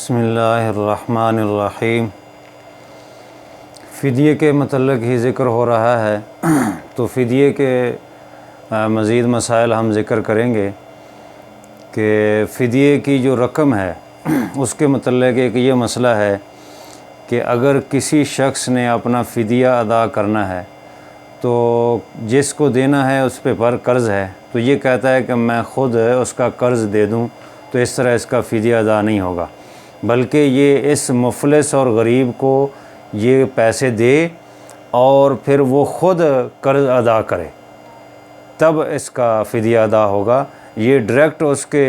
بسم اللہ الرحمن الرحیم۔ فدیے کے متعلق ہی ذکر ہو رہا ہے، تو فدیے کے مزید مسائل ہم ذکر کریں گے کہ فدیے کی جو رقم ہے اس کے متعلق ایک یہ مسئلہ ہے کہ اگر کسی شخص نے اپنا فدیہ ادا کرنا ہے تو جس کو دینا ہے اس پہ پر قرض ہے، تو یہ کہتا ہے کہ میں خود اس کا قرض دے دوں، تو اس طرح اس کا فدیہ ادا نہیں ہوگا، بلکہ یہ اس مفلس اور غریب کو یہ پیسے دے اور پھر وہ خود قرض ادا کرے، تب اس کا فدیہ ادا ہوگا۔ یہ ڈائریکٹ اس کے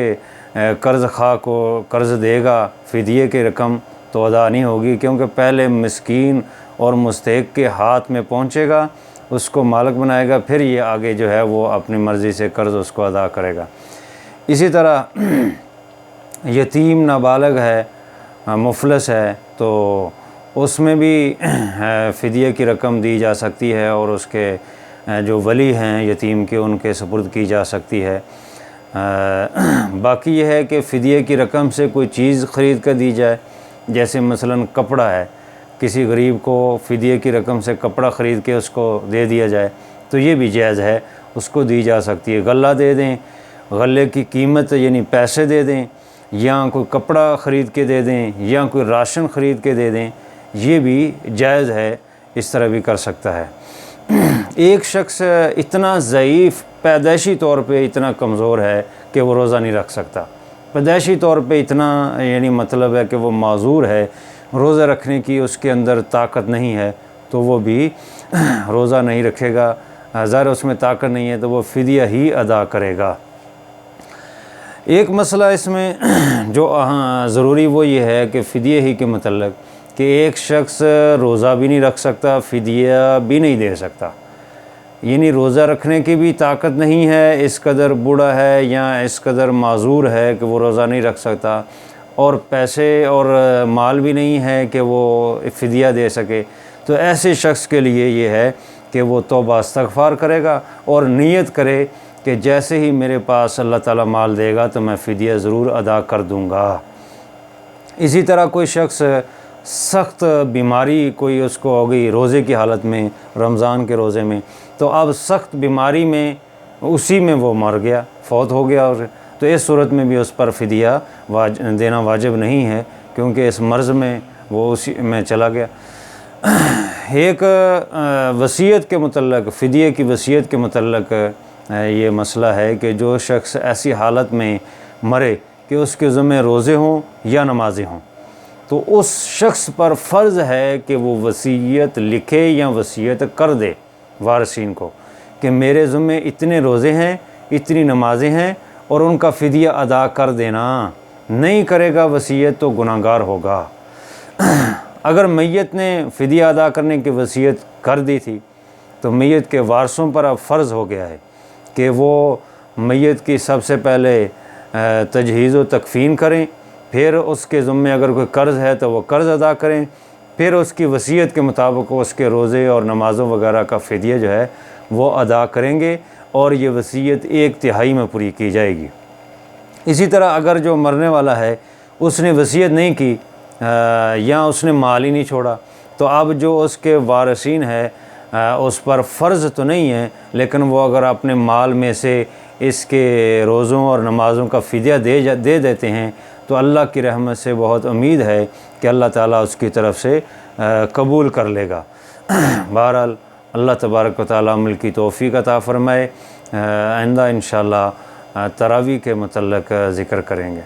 قرض خواہ کو قرض دے گا، فدیے کی رقم تو ادا نہیں ہوگی، کیونکہ پہلے مسکین اور مستحق کے ہاتھ میں پہنچے گا، اس کو مالک بنائے گا، پھر یہ آگے جو ہے وہ اپنی مرضی سے قرض اس کو ادا کرے گا۔ اسی طرح یتیم نابالغ ہے، مفلس ہے، تو اس میں بھی فدیے کی رقم دی جا سکتی ہے اور اس کے جو ولی ہیں یتیم کے ان کے سپرد کی جا سکتی ہے۔ باقی یہ ہے کہ فدیے کی رقم سے کوئی چیز خرید کر دی جائے، جیسے مثلاً کپڑا ہے، کسی غریب کو فدیے کی رقم سے کپڑا خرید کے اس کو دے دیا جائے تو یہ بھی جائز ہے، اس کو دی جا سکتی ہے۔ غلہ دے دیں، غلے کی قیمت یعنی پیسے دے دیں، یا کوئی کپڑا خرید کے دے دیں، یا کوئی راشن خرید کے دے دیں، یہ بھی جائز ہے، اس طرح بھی کر سکتا ہے۔ ایک شخص اتنا ضعیف پیدائشی طور پہ اتنا کمزور ہے کہ وہ روزہ نہیں رکھ سکتا، پیدائشی طور پہ اتنا یعنی مطلب ہے کہ وہ معذور ہے، روزہ رکھنے کی اس کے اندر طاقت نہیں ہے، تو وہ بھی روزہ نہیں رکھے گا۔ ظاہر اس میں طاقت نہیں ہے تو وہ فدیہ ہی ادا کرے گا۔ ایک مسئلہ اس میں جو ضروری وہ یہ ہے کہ فدیے ہی کے متعلق کہ ایک شخص روزہ بھی نہیں رکھ سکتا، فدیہ بھی نہیں دے سکتا، یعنی روزہ رکھنے کی بھی طاقت نہیں ہے، اس قدر بوڑھا ہے یا اس قدر معذور ہے کہ وہ روزہ نہیں رکھ سکتا، اور پیسے اور مال بھی نہیں ہے کہ وہ فدیہ دے سکے، تو ایسے شخص کے لیے یہ ہے کہ وہ توبہ استغفار کرے گا اور نیت کرے کہ جیسے ہی میرے پاس اللہ تعالیٰ مال دے گا تو میں فدیہ ضرور ادا کر دوں گا۔ اسی طرح کوئی شخص سخت بیماری کوئی اس کو ہو گئی روزے کی حالت میں، رمضان کے روزے میں، تو اب سخت بیماری میں اسی میں وہ مر گیا، فوت ہو گیا، اور تو اس صورت میں بھی اس پر فدیہ دینا واجب نہیں ہے، کیونکہ اس مرض میں وہ اسی میں چلا گیا۔ ایک وصیت کے متعلق، فدیے کی وصیت کے متعلق یہ مسئلہ ہے کہ جو شخص ایسی حالت میں مرے کہ اس کے ذمہ روزے ہوں یا نمازیں ہوں، تو اس شخص پر فرض ہے کہ وہ وصیت لکھے یا وصیت کر دے وارثین کو کہ میرے ذمہ اتنے روزے ہیں، اتنی نمازیں ہیں، اور ان کا فدیہ ادا کر دینا۔ نہیں کرے گا وصیت تو گناہگار ہوگا۔ اگر میت نے فدیہ ادا کرنے کی وصیت کر دی تھی تو میت کے وارثوں پر اب فرض ہو گیا ہے کہ وہ میت کی سب سے پہلے تجہیز و تکفین کریں، پھر اس کے ذمہ اگر کوئی قرض ہے تو وہ قرض ادا کریں، پھر اس کی وصیت کے مطابق اس کے روزے اور نمازوں وغیرہ کا فدیہ جو ہے وہ ادا کریں گے، اور یہ وصیت 1/3 میں پوری کی جائے گی۔ اسی طرح اگر جو مرنے والا ہے اس نے وصیت نہیں کی یا اس نے مال ہی نہیں چھوڑا، تو اب جو اس کے وارثین ہے اس پر فرض تو نہیں ہے، لیکن وہ اگر اپنے مال میں سے اس کے روزوں اور نمازوں کا فدیہ دے دیتے ہیں تو اللہ کی رحمت سے بہت امید ہے کہ اللہ تعالیٰ اس کی طرف سے قبول کر لے گا۔ بہرحال اللہ تبارک و تعالیٰ عمل کی توفیق عطا فرمائے۔ آئندہ انشاءاللہ تراویح کے متعلق ذکر کریں گے۔